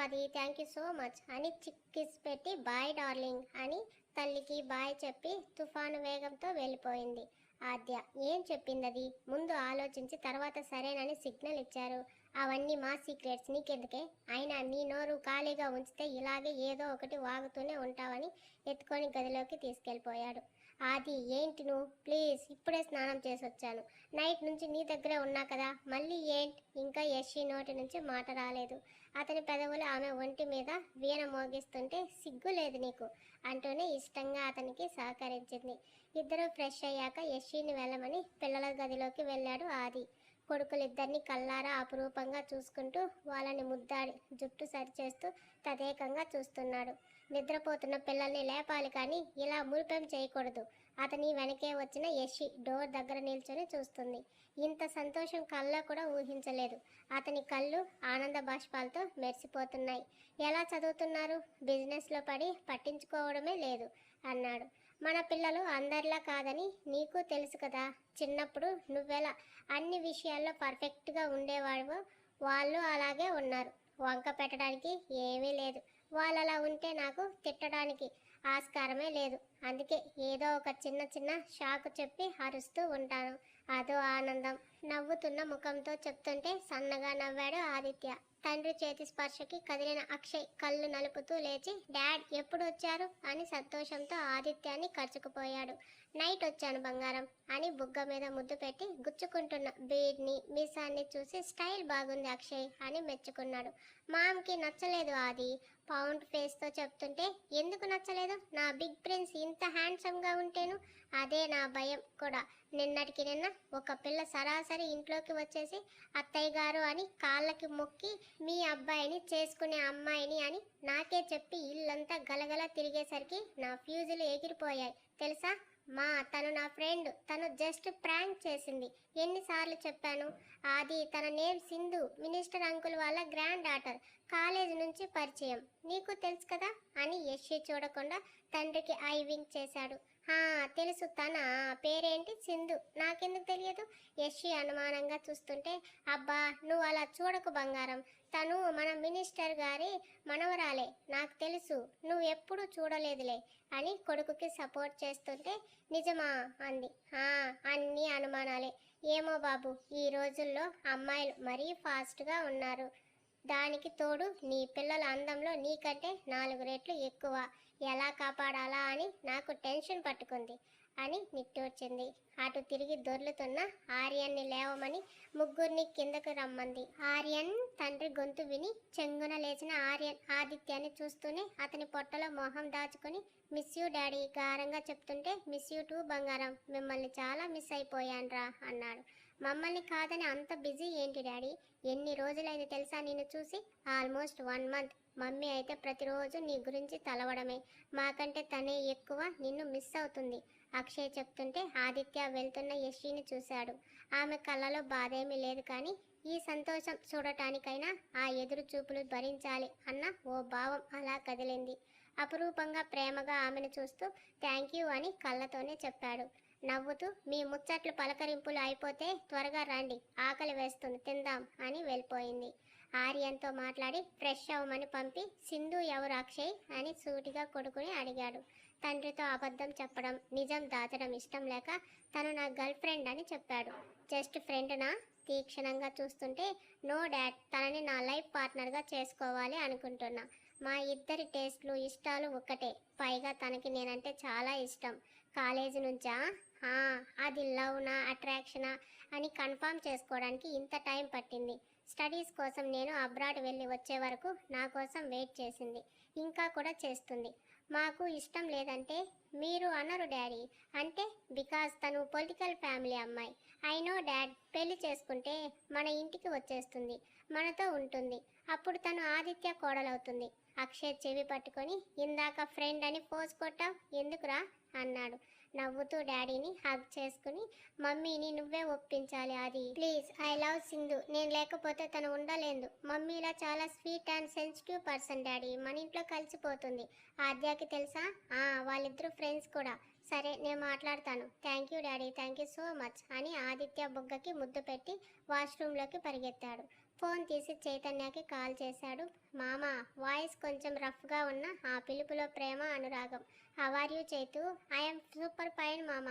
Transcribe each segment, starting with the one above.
ఆది, thank you so much అని చిక్కిస్ పెట్టి బాయ్ డార్లింగ్ అని తల్లికి బాయ్ చెప్పి తుఫాను వేగంతో వెళ్ళిపోయింది. ఆద్య ఏం చెప్పింది అది? ముందు ఆలోచించి తర్వాత సరేనని సిగ్నల్ ఇచ్చారు. అవన్నీ మా సీక్రెట్స్ నీకెందుకే? అయినా నీ నోరు ఖాళీగా ఉంచితే ఇలాగే ఏదో ఒకటి వాగుతూనే ఉంటావని ఎత్తుకొని గదిలోకి తీసుకెళ్ళిపోయాడు. ఆది ఏంటి నువ్వు? ప్లీజ్, ఇప్పుడే స్నానం చేసి వచ్చాను. నైట్ నుంచి నీ దగ్గరే ఉన్నా కదా, మళ్ళీ ఏంటి? ఇంకా యశి నోటి నుంచి మాట రాలేదు. అతని పెదవులు ఆమె ఒంటి మీద వీణ మోగిస్తుంటే సిగ్గు లేదు నీకు అంటూనే ఇష్టంగా అతనికి సహకరించింది. ఇద్దరు ఫ్రెష్ అయ్యాక యశిని వెళ్ళమని పిల్లల గదిలోకి వెళ్ళాడు ఆది. కొడుకులిద్దరిని కల్లారా అపురూపంగా చూసుకుంటూ వాళ్ళని ముద్దాడి జుట్టు సరిచేస్తూ తదేకంగా చూస్తున్నాడు. నిద్రపోతున్న పిల్లల్ని లేపాలి కానీ ఇలా మురిపెం చేయకూడదు. అతని వెనకే వచ్చిన యశి డోర్ దగ్గర నిల్చొని చూస్తుంది. ఇంత సంతోషం కళ్ళలో కూడా ఊహించలేదు. అతని కళ్ళు ఆనంద బాష్పాలతో మెరిసిపోతున్నాయి. ఎలా చదువుతున్నారు? బిజినెస్లో పడి పట్టించుకోవడమే లేదు అన్నాడు. మన పిల్లలు అందరిలా కాదని నీకు తెలుసు కదా. చిన్నప్పుడు నువ్వెలా అన్ని విషయాల్లో పర్ఫెక్ట్గా ఉండేవాడు, వాళ్ళు అలాగే ఉన్నారు. వంక పెట్టడానికి ఏమీ లేదు. వాళ్ళు అలా ఉంటే నాకు తిట్టడానికి ఆస్కారమే లేదు. అందుకే ఏదో ఒక చిన్న చిన్న షాకు చెప్పి అరుస్తూ ఉంటాను. అదో ఆనందం. నవ్వుతున్న ముఖంతో చెప్తుంటే సన్నగా నవ్వాడు ఆదిత్య. తండ్రి చేతి స్పర్శకి కదిలిన అక్షయ్ కళ్ళు నలుపుతూ లేచి డాడ్ ఎప్పుడు వచ్చారు అని సంతోషంతో ఆదిత్యాన్ని కరుచుకుపోయాడు. నైట్ వచ్చాను బంగారం అని బుగ్గ మీద ముద్దు పెట్టి గుచ్చుకుంటున్న బీడ్ని మీసాన్ని చూసి స్టైల్ బాగుంది అక్షయ్ అని మెచ్చుకున్నాడు. మామ్కి నచ్చలేదు ఆది పౌండ్ ఫేస్తో చెప్తుంటే. ఎందుకు నచ్చలేదు? నా బిగ్ ప్రిన్స్ ఇంత హ్యాండ్సమ్గా ఉంటేను. అదే నా భయం కూడా. నిన్నటికి నిన్న ఒక పిల్ల సరాసరి ఇంట్లోకి వచ్చేసి అత్తయ్య గారు అని కాళ్ళకి మొక్కి మీ అబ్బాయిని చేసుకునే అమ్మాయిని అని నాకే చెప్పి ఇల్లంతా గలగల తిరిగేసరికి నా ఫ్యూజులు ఎగిరిపోయాయి తెలుసా. తను నా ఫ్రెండ్, తను జస్ట్ ప్రాంక్ చేసింది. ఎన్నిసార్లు చెప్పాను? ఆది తన నేమ్ సింధు, మినిస్టర్ అంకుల్ వాళ్ళ గ్రాండ్ డాటర్, కాలేజ్ నుంచి పరిచయం, నీకు తెలుసు కదా అని యశి చూడకుండా తండ్రికి ఐ వింక్ చేశాడు. తెలుసు, తన పేరేంటి? సింధు. నాకెందుకు తెలియదు? యశి అనుమానంగా చూస్తుంటే అబ్బా నువ్వు అలా చూడకు బంగారం, తను మన మినిస్టర్ గారి మనవరాలే, నాకు తెలుసు, నువ్వు ఎప్పుడూ చూడలేదులే అని కొడుకుకి సపోర్ట్ చేస్తుంటే నిజమా అంది. అన్నీ అనుమానాలే. ఏమో బాబు, ఈ రోజుల్లో అమ్మాయిలు మరీ ఫాస్ట్గా ఉన్నారు. దానికి తోడు నీ పిల్లల అందంలో నీకంటే 4 రెట్లు ఎక్కువ. ఎలా కాపాడాలా అని నాకు టెన్షన్ పట్టుకుంది అని నిట్టూర్చింది. అటు తిరిగి దొర్లుతున్న ఆర్యన్ని లేవమని ముగ్గురిని కిందకు రమ్మంది. ఆర్యన్ తండ్రి గొంతు విని చెంగున లేచిన ఆర్యన్ ఆదిత్యాన్ని చూస్తూనే అతని పొట్టలో మొహం దాచుకుని మిస్ యూ డాడీ గారంగా చెప్తుంటే మిస్ యూ టూ బంగారం, మిమ్మల్ని చాలా మిస్ అయిపోయాన్రా అన్నాడు. మమ్మల్ని కాదని అంత బిజీ ఏంటి డాడీ? ఎన్ని రోజులైంది తెలుసా నిన్ను చూసి? Almost 1 month. మమ్మీ అయితే ప్రతిరోజు నీ గురించి తలవడమే. మాకంటే తనే ఎక్కువ నిన్ను మిస్ అవుతుంది అక్షయ్ చెప్తుంటే ఆదిత్య వెళ్తున్న యశిని చూశాడు. ఆమె కళ్ళలో బాధేమీ లేదు కానీ ఈ సంతోషం చూడటానికైనా ఆ ఎదురు చూపులు భరించాలి అన్న ఓ భావం అలా కదిలింది. అపురూపంగా ప్రేమగా ఆమెను చూస్తూ థ్యాంక్ యూ అని కళ్ళతోనే చెప్పాడు. నవ్వుతూ మీ ముచ్చట్లు పలకరింపులు అయిపోతే త్వరగా రండి, ఆకలి వేస్తుంది, తిందాం అని వెళ్ళిపోయింది. ఆర్యన్తో మాట్లాడి ఫ్రెష్ అవ్వమని పంపి సింధు ఎవరు అక్షయ్ అని సూటిగా కొడుకుని అడిగాడు. తండ్రితో అబద్ధం చెప్పడం, నిజం దాచడం ఇష్టం లేక తను నా గర్ల్ ఫ్రెండ్ అని చెప్పాడు. జస్ట్ ఫ్రెండ్నా? తీక్షణంగా చూస్తుంటే నో డాడ్, తనని నా లైఫ్ పార్ట్నర్గా చేసుకోవాలి అనుకుంటున్నా. మా ఇద్దరి టేస్ట్లు ఇష్టాలు ఒక్కటే, పైగా తనకి నేనంటే చాలా ఇష్టం. కాలేజీ నుంచా? అది లవ్నా అట్రాక్షనా అని కన్ఫర్మ్ చేసుకోవడానికి ఇంత టైం పట్టింది. స్టడీస్ కోసం నేను అబ్రాడ్ వెళ్ళి వచ్చే వరకు నా కోసం వెయిట్ చేసింది, ఇంకా కూడా చేస్తుంది. మాకు ఇష్టం లేదంటే మీరు అనరు డాడీ. అంటే బికాజ్ తను పొలిటికల్ ఫ్యామిలీ అమ్మాయి. ఐ నో డాడ్, పెళ్లి చేసుకుంటే మన ఇంటికి వచ్చేస్తుంది, మనతో ఉంటుంది. అప్పుడు తను ఆదిత్య కోడలవుతుంది. అక్షయ్ చెవి పట్టుకొని ఇందాక ఫ్రెండ్ అని పోజ్ కొట్టావు ఎందుకురా అన్నాడు. నవ్వుతూ డాడీని హగ్ చేసుకుని మమ్మీని నువ్వే ఒప్పించాలి ఆది, ప్లీజ్. ఐ లవ్ సింధు, నేను లేకపోతే తను ఉండలేదు. మమ్మీలా చాలా sweet and sensitive person daddy, మన ఇంట్లో కలిసిపోతుంది. ఆద్యాకి తెలుసా? వాళ్ళిద్దరూ ఫ్రెండ్స్ కూడా. సరే నేను మాట్లాడతాను. Thank you daddy, thank you so much అని ఆదిత్య బుగ్గకి ముద్దు పెట్టి వాష్రూమ్లోకి పరిగెత్తాడు. ఫోన్ తీసి చైతన్యకి కాల్ చేశాడు. మామ, వాయిస్ కొంచెం రఫ్గా ఉన్న ఆ పిలుపులో ప్రేమ, అనురాగం. How you Chaitu? I'm super fine మామ.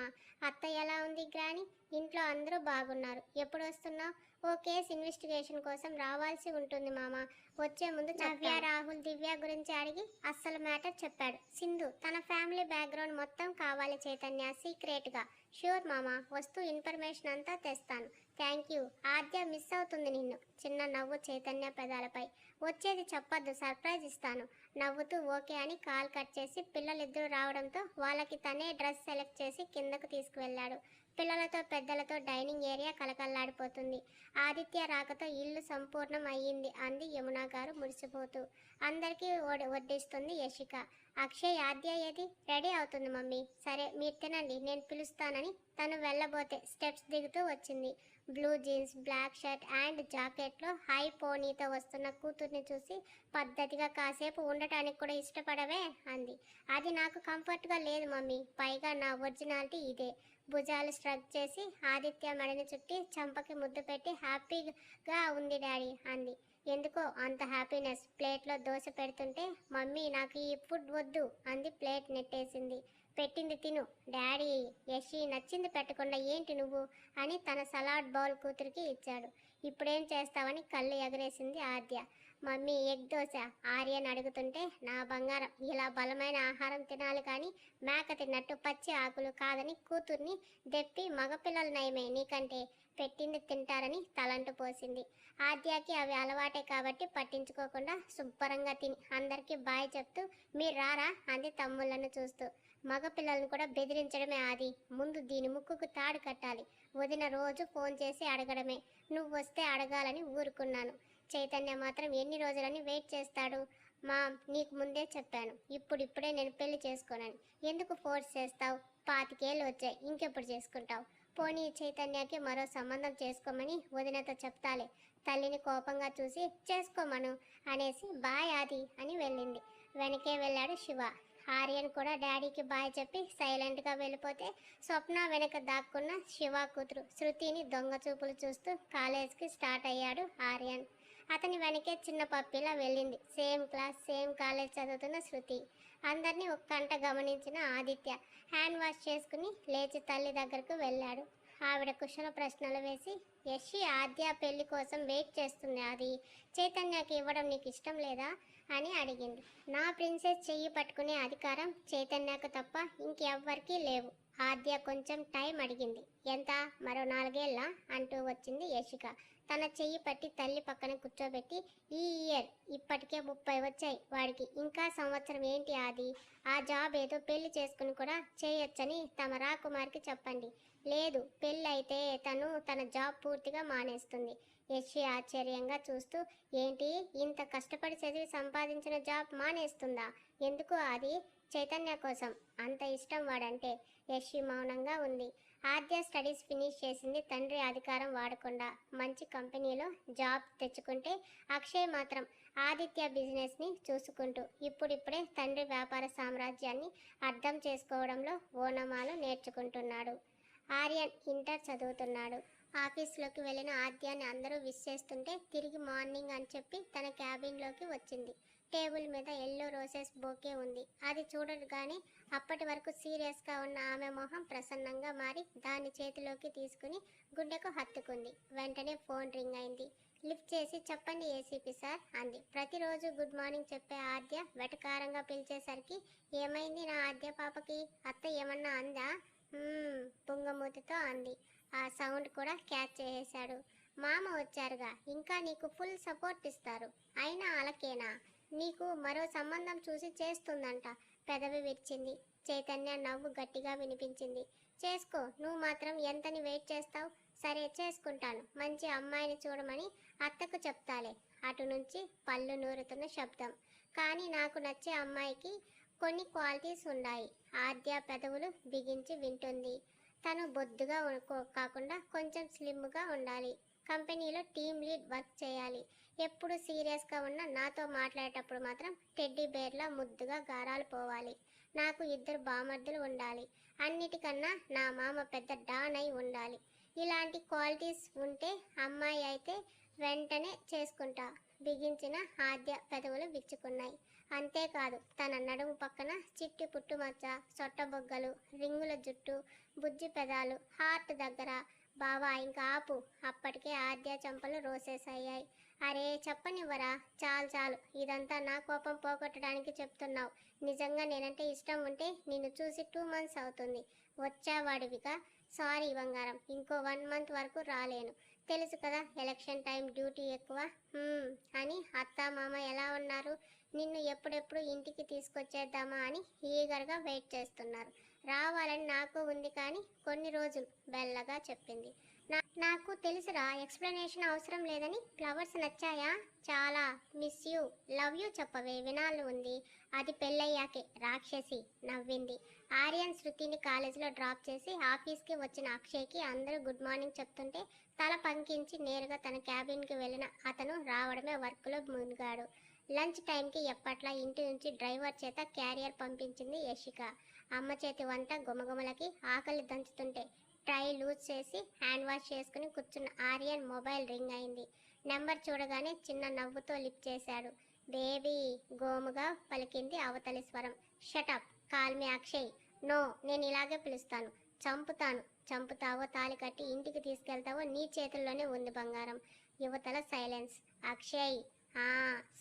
అత్త ఎలా ఉంది గ్రాని? ఇంట్లో అందరూ బాగున్నారు. ఎప్పుడు వస్తున్నావు? ఓ కేస్ ఇన్వెస్టిగేషన్ కోసం రావాల్సి ఉంటుంది మామ. వచ్చే ముందు నవ్య, రాహుల్, దివ్య గురించి అడిగి అస్సలు మ్యాటర్ చెప్పాడు. సింధు తన ఫ్యామిలీ బ్యాక్గ్రౌండ్ మొత్తం కావాలి చైతన్య, సీక్రెట్గా. ష్యూర్ మామ, వస్తూ ఇన్ఫర్మేషన్ అంతా తెస్తాను. Thank you. ఆద్య మిస్ అవుతుంది నిన్ను. చిన్న నవ్వు చైతన్య పెదాలపై. వచ్చేది చెప్పొద్దు, సర్ప్రైజ్ ఇస్తాను. నవ్వుతూ ఓకే అని కాల్ కట్ చేసి పిల్లలిద్దరూ రావడంతో వాళ్ళకి తనే డ్రెస్ సెలెక్ట్ చేసి కిందకు తీసుకువెళ్ళాడు. పిల్లలతో పెద్దలతో డైనింగ్ ఏరియా కలకల్లాడిపోతుంది. ఆదిత్య రాకతో ఇల్లు సంపూర్ణం అయ్యింది అంది యమున గారు మురిసిపోతూ. అందరికీ వడ్డిస్తుంది యశిక. అక్షయ్, ఆద్య ఏది? రెడీ అవుతుంది మమ్మీ. సరే మీరు తినండి, నేను పిలుస్తానని తను వెళ్ళబోతే స్టెప్స్ దిగుతూ వచ్చింది. Blue jeans, black shirt and జాకెట్లో హై పోనీతో వస్తున్న కూతుర్ని చూసి పద్ధతిగా కాసేపు ఉండటానికి కూడా ఇష్టపడవే అంది. అది నాకు కంఫర్ట్గా లేదు మమ్మీ, పైగా నా ఒరిజినాలిటీ ఇదే. భుజాలు స్ట్రక్ చేసి ఆదిత్య మెడని చుట్టి చంపకి ముద్దు పెట్టి హ్యాపీగా ఉంది డాడీ అంది. ఎందుకో అంత హ్యాపీనెస్. ప్లేట్లో దోశ పెడుతుంటే మమ్మీ నాకు ఈ ఫుడ్ వద్దు అంది. ప్లేట్ నెట్టేసింది. పెట్టింది తిను డాడీ. యశి, నచ్చింది పెట్టకుండా ఏంటి నువ్వు అని తన సలాడ్ బౌల్ కూతురికి ఇచ్చాడు. ఇప్పుడేం చేస్తావని కళ్ళు ఎగరేసింది ఆద్య. Mummy egg dosa. ఆర్యన్ అడుగుతుంటే నా బంగారం, ఇలా బలమైన ఆహారం తినాలి కానీ మేక తిన్నట్టు పచ్చి ఆకులు కాదని కూతుర్ని దెప్పి మగపిల్లలు నయమే నీకంటే, పెట్టింది తింటారని తలంటు పోసింది. ఆద్యకి అవి అలవాటే కాబట్టి పట్టించుకోకుండా శుభ్రంగా తిని అందరికీ బాయ్ చెప్తూ మీరు రారా అంది తమ్ముళ్ళను చూస్తూ. మగపిల్లలను కూడా బెదిరించడమే ఆది. ముందు దీని ముక్కుకు తాడు కట్టాలి. వదిన రోజు ఫోన్ చేసి అడగడమే. నువ్వు వస్తే అడగాలని ఊరుకున్నాను. చైతన్య మాత్రం ఎన్ని రోజులని వెయిట్ చేస్తాడు? మామ్, నీకు ముందే చెప్పాను, ఇప్పుడిప్పుడే నేను పెళ్లి చేసుకోనని. ఎందుకు ఫోర్స్ చేస్తావు? 25 ఏళ్ళు వచ్చాయి, ఇంకెప్పుడు చేసుకుంటావు? పోనీ చైతన్యకి మరో సంబంధం చేసుకోమని వదినతో చెప్తాలే. తల్లిని కోపంగా చూసి చేసుకోమను అనేసి బాయ్ ఆది అని వెళ్ళింది. వెనకే వెళ్ళాడు శివ. ఆర్యన్ కూడా డాడీకి బాయ్ చెప్పి సైలెంట్గా వెళ్ళిపోతే స్వప్న వెనక దాక్కున్న శివ కూతురు శృతిని దొంగ చూపులు చూస్తూ కాలేజ్కి స్టార్ట్ అయ్యాడు ఆర్యన్. అతని వెనకే చిన్న పప్పిలా వెళ్ళింది. సేమ్ క్లాస్, సేమ్ కాలేజ్ చదువుతున్న శృతి. అందరినీ ఒక కంట గమనించిన ఆదిత్య హ్యాండ్ వాష్ చేసుకుని లేచి తల్లి దగ్గరకు వెళ్ళాడు. ఆవిడ కుశల ప్రశ్నలు వేసి, యశి ఆద్య పెళ్లి కోసం వెయిట్ చేస్తుంది. అది చైతన్యకి ఇవ్వడం నీకు ఇష్టం లేదా అని అడిగింది. నా ప్రిన్సెస్ చెయ్యి పట్టుకునే అధికారం చైతన్యకు తప్ప ఇంకెవ్వరికీ లేవు. ఆద్య కొంచెం టైం అడిగింది. ఎంత? మరో 4 ఏళ్ళ అంటూ వచ్చింది యశిక. తన చెయ్యి పట్టి తల్లి పక్కన కూర్చోబెట్టి, ఈ ఇయర్ ఇప్పటికే 30 వచ్చాయి వాడికి, ఇంకా సంవత్సరం ఏంటి ఆది? ఆ జాబ్ ఏదో పెళ్లి చేసుకుని కూడా చేయొచ్చని తమ రాకుమారికి చెప్పండి. లేదు, పెళ్ళి అయితే తను తన జాబ్ పూర్తిగా మానేస్తుంది. యశి ఆశ్చర్యంగా చూస్తూ, ఏంటి ఇంత కష్టపడి చదివి సంపాదించిన జాబ్ మానేస్తుందా? ఎందుకు ఆది? చైతన్య కోసం అంత ఇష్టం వాడంటే. యశి మౌనంగా ఉంది. ఆద్య స్టడీస్ ఫినిష్ చేసింది తండ్రి అధికారం వాడకుండా. మంచి కంపెనీలో జాబ్ తెచ్చుకుంటే అక్షయ్ మాత్రం ఆదిత్య బిజినెస్ని చూసుకుంటూ ఇప్పుడిప్పుడే తండ్రి వ్యాపార సామ్రాజ్యాన్ని అర్థం చేసుకోవడంలో ఓనమాలు నేర్చుకుంటున్నాడు. ఆర్యన్ ఇంటర్ చదువుతున్నాడు. ఆఫీస్లోకి వెళ్ళిన ఆద్యాన్ని అందరూ విష్ చేస్తుంటే తిరిగి మార్నింగ్ అని చెప్పి తన క్యాబిన్లోకి వచ్చింది. టేబుల్ మీద ఎల్లో రోసెస్ బొకే ఉంది. అది చూడగానే అప్పటి వరకు సీరియస్గా ఉన్న ఆమె మొహం ప్రసన్నంగా మారి దాన్ని చేతిలోకి తీసుకుని గుండెకు హత్తుకుంది. వెంటనే ఫోన్ రింగ్ అయింది. లిఫ్ట్ చేసి చెప్పండి ఏసీపీ సార్ అంది. ప్రతిరోజు గుడ్ మార్నింగ్ చెప్పే ఆద్య వెటకారంగా పిలిచేసరికి ఏమైంది నా ఆద్య పాపకి? అత్త ఏమన్నా అందా? పుంగమూతితో అంది. ఆ సౌండ్ కూడా క్యాచ్ చేసేశాడు. మామ వచ్చారుగా, ఇంకా నీకు ఫుల్ సపోర్ట్ ఇస్తారు. అయినా అలకేనా? నీకు మరో సంబంధం చూసి చేస్తుందంట. పెదవి విరిచింది. చైతన్య నవ్వు గట్టిగా వినిపించింది. చేసుకో, నువ్వు మాత్రం ఎంతని వెయిట్ చేస్తావు? సరే చేసుకుంటాను. మంచి అమ్మాయిని చూడమని అత్తకు చెప్తాలే. అటు నుంచి పళ్ళు నూరుతున్న శబ్దం. కానీ నాకు నచ్చే అమ్మాయికి కొన్ని క్వాలిటీస్ ఉన్నాయి. ఆద్య పెదవులు బిగించి వింటుంది. తను బొద్దుగా కాకుండా కొంచెం స్లిమ్గా ఉండాలి. కంపెనీలో టీమ్ లీడ్ వర్క్ చేయాలి. ఎప్పుడు సీరియస్గా ఉన్న నాతో మాట్లాడేటప్పుడు మాత్రం టెడ్డీ బేర్లా ముద్దుగా గారాలు పోవాలి. నాకు 2 బామర్దులు ఉండాలి. అన్నిటికన్నా నా మామ పెద్ద డాన్ అయి ఉండాలి. ఇలాంటి క్వాలిటీస్ ఉంటే అమ్మాయి అయితే వెంటనే చేసుకుంటా బిగించిన ఆద్య పెదవులు విచ్చుకున్నాయి. అంతేకాదు తన నడుము పక్కన చిట్టి పుట్టుమచ్చ, సొట్టబొగ్గలు, రింగుల జుట్టు, బుజ్జి పెదాలు, హార్ట్ దగ్గర. బావా ఇంకా ఆపు. అప్పటికే ఆద్య చెంపలు రోసేసయ్యాయి. అరే చెప్పనివ్వరా, చాలు చాలు, ఇదంతా నా కోపం పోగొట్టడానికి చెప్తున్నావు. నిజంగా నేనంటే ఇష్టం ఉంటే నిన్ను చూసి 2 months అవుతుంది. వచ్చావాడివిగా. సారీ బంగారం, ఇంకో 1 month వరకు రాలేను. తెలుసు కదా ఎలక్షన్ టైం డ్యూటీ ఎక్కువ. అని అత్త మామ ఎలా ఉన్నారు? నిన్ను ఎప్పుడెప్పుడు ఇంటికి తీసుకొచ్చేద్దామా అని ఈగర్గా వెయిట్ చేస్తున్నారు. రావాలని నాకు ఉంది కానీ కొన్ని రోజులు బెల్లగా చెప్పింది. నాకు తెలుసురా, ఎక్స్ప్లెనేషన్ అవసరం లేదని. ఫ్లవర్స్ నచ్చాయా? చాలా. మిస్ యూ, లవ్ యూ చెప్పవే, వినాలి ఉంది. అది పెళ్ళయ్యాకే రాక్షసి నవ్వింది. ఆర్యన్ శృతిని కాలేజీలో డ్రాప్ చేసి ఆఫీస్కి వచ్చిన అక్షయ్కి అందరూ గుడ్ మార్నింగ్ చెప్తుంటే తల పంకించి నేరుగా తన క్యాబిన్కి వెళ్ళిన అతను రావడమే వర్క్లో మునిగాడు. లంచ్ టైంకి ఎప్పట్లా ఇంటి నుంచి డ్రైవర్ చేత క్యారియర్ పంపించింది యశిక. అమ్మ చేతి వంట గుమగుమలకి ఆకలి దంచుతుంటే ట్రై లూజ్ చేసి హ్యాండ్ వాష్ చేసుకుని కూర్చున్న ఆర్యన్ మొబైల్ రింగ్ అయింది. నెంబర్ చూడగానే చిన్న నవ్వుతో లిఫ్ట్ చేశాడు. బేబీ, గోముగా పలికింది అవతలి స్వరం. Shut up, call me Akshay. No, నేను ఇలాగే పిలుస్తాను. చంపుతాను. చంపుతావో తాలి కట్టి ఇంటికి తీసుకెళ్తావో నీ చేతుల్లోనే ఉంది బంగారం. యువతల సైలెన్స్. అక్షయ్,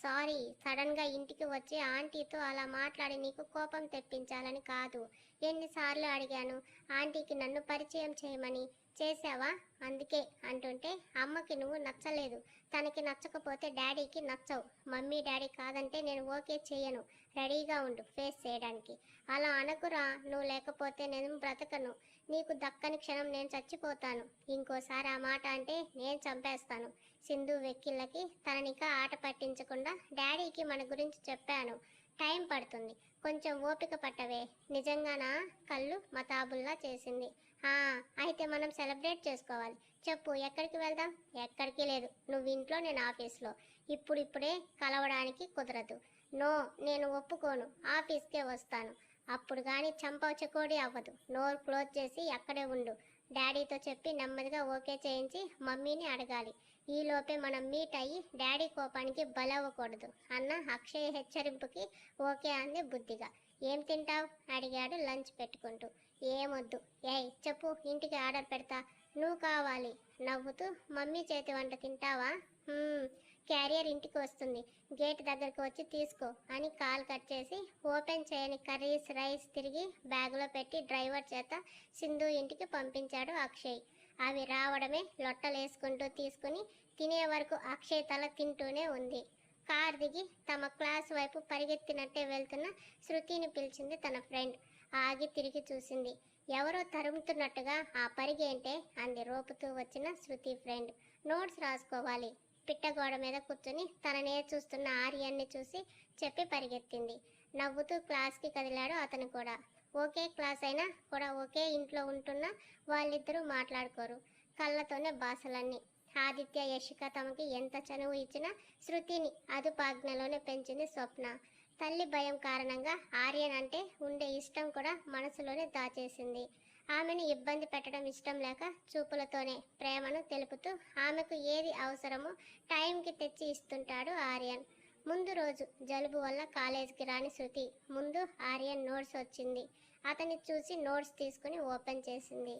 సారీ, సడన్గా ఇంటికి వచ్చి ఆంటీతో అలా మాట్లాడి నీకు కోపం తెప్పించాలని కాదు. ఎన్నిసార్లు అడిగాను ఆంటీకి నన్ను పరిచయం చేయమని. చేసావా? అందుకే అంటుంటే అమ్మకి నువ్వు నచ్చలేదు. తనకి నచ్చకపోతే డాడీకి నచ్చవు. మమ్మీ డాడీ కాదంటే నేను ఓకే చేయను. రెడీగా ఉండు ఫేస్ చేయడానికి. అలా అనకురా, నువ్వు లేకపోతే నేను బ్రతకను. నీకు దక్కని క్షణం నేను చచ్చిపోతాను. ఇంకోసారి ఆ మాట అంటే నేను చంపేస్తాను. సింధు వెక్కిళ్ళకి తననిక ఆట పట్టించకుండా డాడీకి మన గురించి చెప్పాను. టైం పడుతుంది, కొంచెం ఓపిక పట్టవే. నిజంగానా? కళ్ళు మతాబుల్లా చేసింది. అయితే మనం సెలబ్రేట్ చేసుకోవాలి. చెప్పు, ఎక్కడికి వెళ్దాం? ఎక్కడికి లేదు. నువ్వు ఇంట్లో, నేను ఆఫీస్లో. ఇప్పుడిప్పుడే కలవడానికి కుదరదు. నో, నేను ఒప్పుకోను. ఆఫీస్కే వస్తాను. అప్పుడు కానీ చంపవచ్చకోడి అవ్వదు. నోరు క్లోజ్ చేసి అక్కడే ఉండు. డాడీతో చెప్పి నెమ్మదిగా ఓకే చేయించి మమ్మీని అడగాలి. ఈలోపే మనం మీట్ అయ్యి డాడీ కోపానికి బలవ్వకూడదు అన్న అక్షయ్ హెచ్చరింపుకి ఓకే అంది బుద్ధిగా. ఏం తింటావు? అడిగాడు లంచ్ పెట్టుకుంటూ. ఏమొద్దు. ఏయ్ చెప్పు, ఇంటికి ఆర్డర్ పెడతా. నువ్వు కావాలి. నవ్వుతూ మమ్మీ చేతి వంట తింటావా? క్యారియర్ ఇంటికి వస్తుంది, గేట్ దగ్గరకు వచ్చి తీసుకో అని కాల్ కట్ చేసి ఓపెన్ చేయని కర్రీస్ రైస్ తిరిగి బ్యాగులో పెట్టి డ్రైవర్ చేత సింధు ఇంటికి పంపించాడు అక్షయ్. అవి రావడమే లొట్టలేసుకుంటూ తీసుకుని తినే వరకు అక్షయ్ తల తింటూనే ఉంది. కార్ దిగి తమ క్లాస్ వైపు పరిగెత్తినట్టే వెళ్తున్న శృతిని పిలిచింది తన ఫ్రెండ్. ఆగి తిరిగి చూసింది. ఎవరో తరుముతున్నట్టుగా. ఆ పరిగేంటే అంది రోపుతూ వచ్చిన శృతి ఫ్రెండ్. నోట్స్ రాసుకోవాలి. పిట్టగోడ మీద కూర్చుని తననే చూస్తున్న ఆర్యన్ని చూసి చెప్పి పరిగెత్తింది. నవ్వుతూ క్లాస్కి కదిలాడు అతను కూడా. ఒకే క్లాస్ అయినా కూడా ఒకే ఇంట్లో ఉంటున్న వాళ్ళిద్దరూ మాట్లాడుకోరు. కళ్ళతోనే భాషలన్నీ. ఆదిత్య యశిక తమకి ఎంత చనువు ఇచ్చినా శృతిని అదుపాజ్ఞలోనే పెంచింది స్వప్న. తల్లి భయం కారణంగా ఆర్యన్ అంటే ఉండే ఇష్టం కూడా మనసులోనే దాచేసింది. ఆమెను ఇబ్బంది పెట్టడం ఇష్టం లేక చూపులతోనే ప్రేమను తెలుపుతూ ఆమెకు ఏది అవసరమో టైంకి తెచ్చి ఇస్తుంటాడు ఆర్యన్. ముందు రోజు జలుబు వల్ల కాలేజీకి రాని శృతి ముందు ఆర్యన్ నోట్స్ వచ్చింది. అతన్ని చూసి నోట్స్ తీసుకుని ఓపెన్ చేసింది.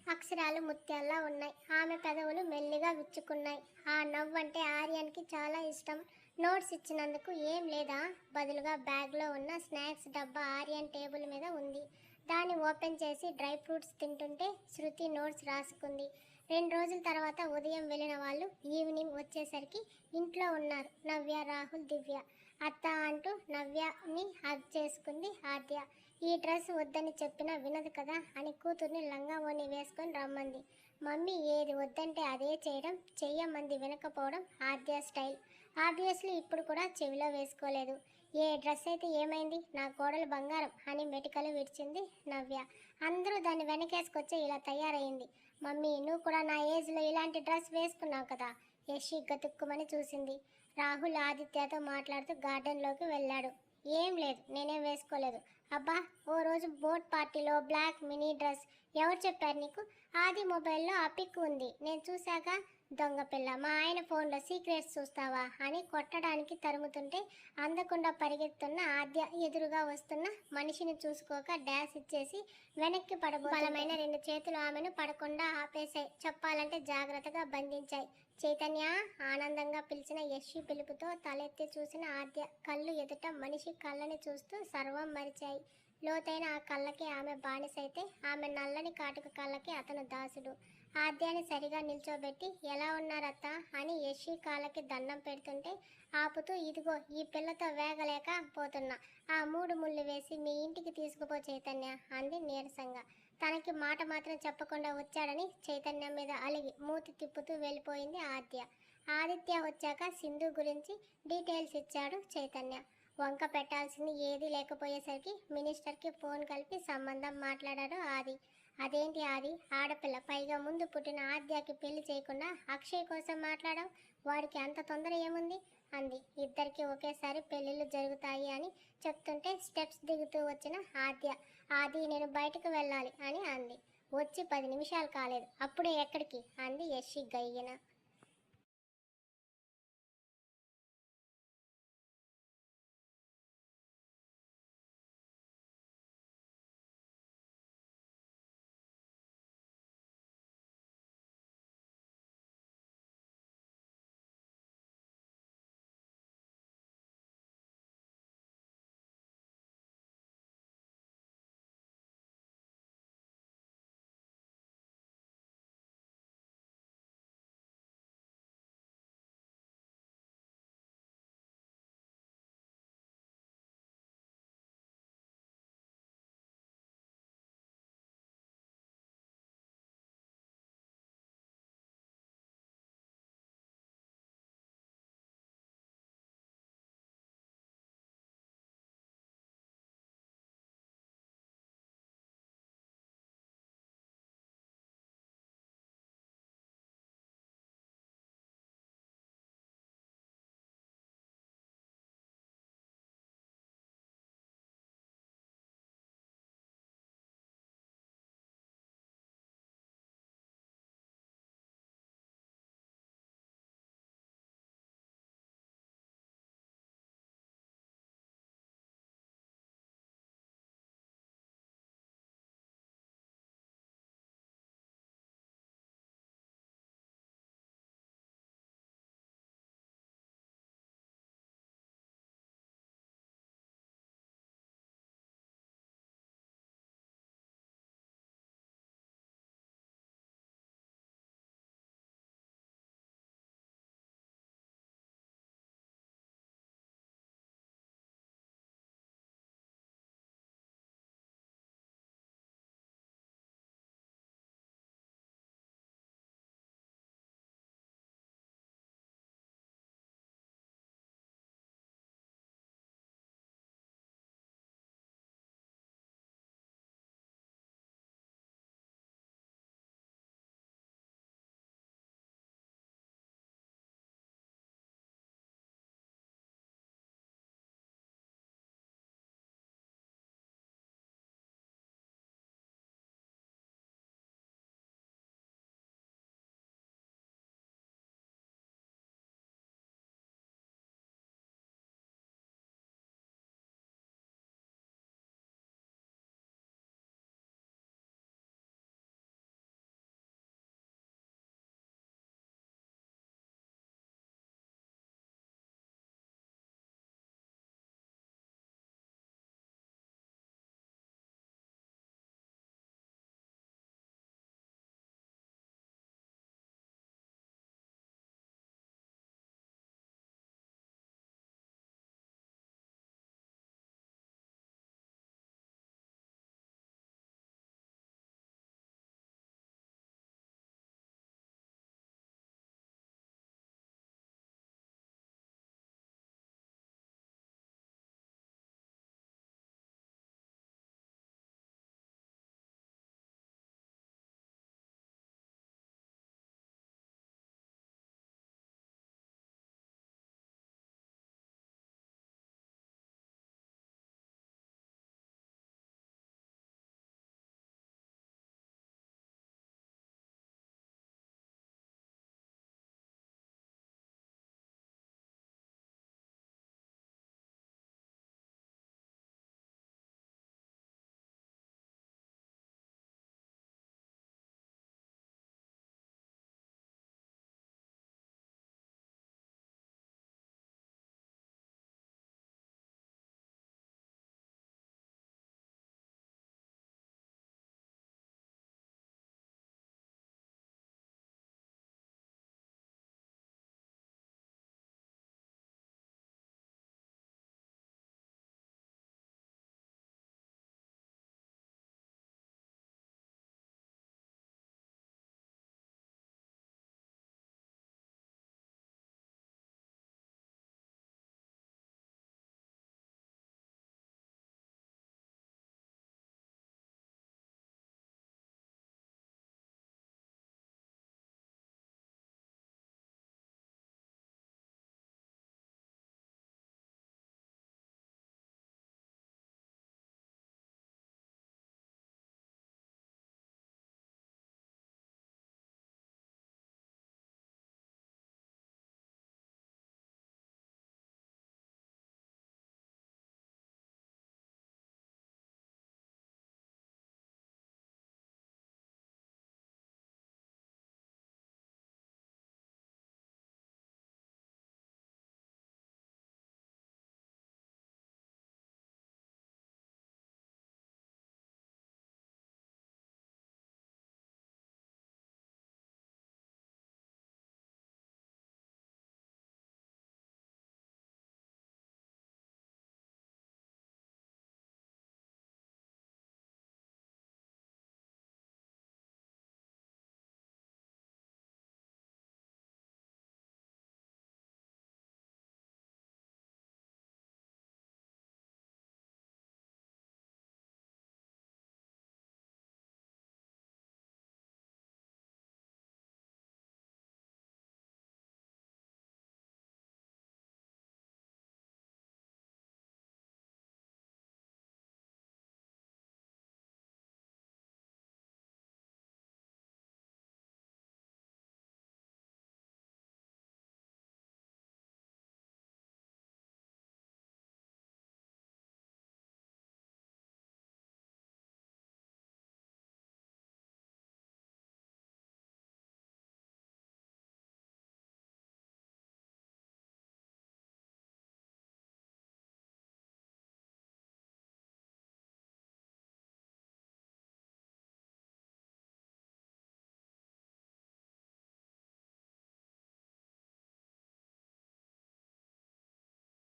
అక్షరాలు ముత్యాల్లా ఉన్నాయి. ఆమె పెదవులు మెల్లిగా విచ్చుకున్నాయి. ఆ నవ్వు అంటే ఆర్యన్కి చాలా ఇష్టం. నోట్స్ ఇచ్చినందుకు ఏం లేదా? బదులుగా బ్యాగ్లో ఉన్న స్నాక్స్ డబ్బా ఆర్యన్ టేబుల్ మీద ఉంది. దాన్ని ఓపెన్ చేసి డ్రై ఫ్రూట్స్ తింటుంటే శృతి నోట్స్ రాసుకుంది. 2 రోజుల తర్వాత ఉదయం వెళ్ళిన వాళ్ళు ఈవినింగ్ వచ్చేసరికి ఇంట్లో ఉన్నారు నవ్య, రాహుల్, దివ్య. అత్త అంటూ నవ్యని హగ్ చేసుకుంది ఆద్య. ఈ డ్రెస్ వద్దని చెప్పినా వినదు కదా అని కూతుర్ని లంగా ఓని వేసుకొని రమ్మంది. మమ్మీ ఏది వద్దంటే అదే చేయడం, చెయ్యమంది వినకపోవడం ఆద్య స్టైల్. ఆబ్వియస్లీ ఇప్పుడు కూడా చెవిలో వేసుకోలేదు. ఏ డ్రెస్ అయితే ఏమైంది, నా కోడలు బంగారం అని మెటికలు విడిచింది నవ్య. అందరూ దాన్ని వెనకేసుకొచ్చే ఇలా తయారైంది. మమ్మీ నువ్వు కూడా నా ఏజ్లో ఇలాంటి డ్రెస్ వేసుకున్నావు కదా. యశి గతుక్కుమని చూసింది. రాహుల్ ఆదిత్యతో మాట్లాడుతూ గార్డెన్లోకి వెళ్ళాడు. ఏం లేదు, నేనేం వేసుకోలేదు. అబ్బా, ఓ రోజు బోట్ పార్టీలో బ్లాక్ మినీ డ్రెస్. ఎవరు చెప్పారు నీకు? ఆది మొబైల్లో ఆ పిక్ ఉంది, నేను చూశాక. దొంగ పిల్ల, మా ఆయన ఫోన్లో సీక్రెట్స్ చూస్తావా అని కొట్టడానికి తరుముతుంటే అందకుండా పరిగెత్తున్న ఆద్య ఎదురుగా వస్తున్న మనిషిని చూసుకోక డాష్ ఇచ్చేసి వెనక్కి బలమైన 2 చేతులు ఆమెను పడకుండా ఆపేశాయి. చెప్పాలంటే జాగ్రత్తగా బంధించాయి. చైతన్య ఆనందంగా పిలిచిన యశ్వి పిలుపుతో తలెత్తి చూసిన ఆద్య కళ్ళు ఎదుట మనిషి కళ్ళని చూస్తూ సర్వం మరిచాయి. లోతైన ఆ కళ్ళకి ఆమె బానిసైతే ఆమె నల్లని కాటుక కళ్ళకి అతను దాసుడు. ఆద్యాన్ని సరిగా నిల్చోబెట్టి ఎలా ఉన్నారత్త అని యశ్వి కాళ్ళకి దండం పెడుతుంటే ఆపుతూ, ఇదిగో ఈ పిల్లతో వేగలేక పోతున్నా, ఆ 3 ముళ్ళు వేసి మీ ఇంటికి తీసుకుపో చైతన్య అంది నీరసంగా. తనకి మాట మాత్రం చెప్పకుండా వచ్చాడని చైతన్యం మీద అలిగి మూతి తిప్పుతూ వెళ్ళిపోయింది ఆద్య. ఆదిత్య వచ్చాక సింధు గురించి డీటెయిల్స్ ఇచ్చాడు చైతన్య. వంక పెట్టాల్సింది ఏదీ లేకపోయేసరికి మినిస్టర్కి ఫోన్ కలిపి సంబంధం మాట్లాడాడు ఆది. అదేంటి ఆది, ఆడపిల్ల, పైగా ముందు పుట్టిన ఆద్యకి పెళ్లి చేయకుండా అక్షయ్ కోసం మాట్లాడావు, వాడికి అంత తొందర ఏముంది అంది. ఇద్దరికి ఒకేసారి పెళ్ళిళ్ళు జరుగుతాయి అని చెప్తుంటే స్టెప్స్ దిగుతూ వచ్చిన ఆద్య, ఆది నేను బయటకు వెళ్ళాలి అని అంది. వచ్చి 10 నిమిషాలు కాలేదు, అప్పుడే ఎక్కడికి అంది యశ్వి గయ్యన.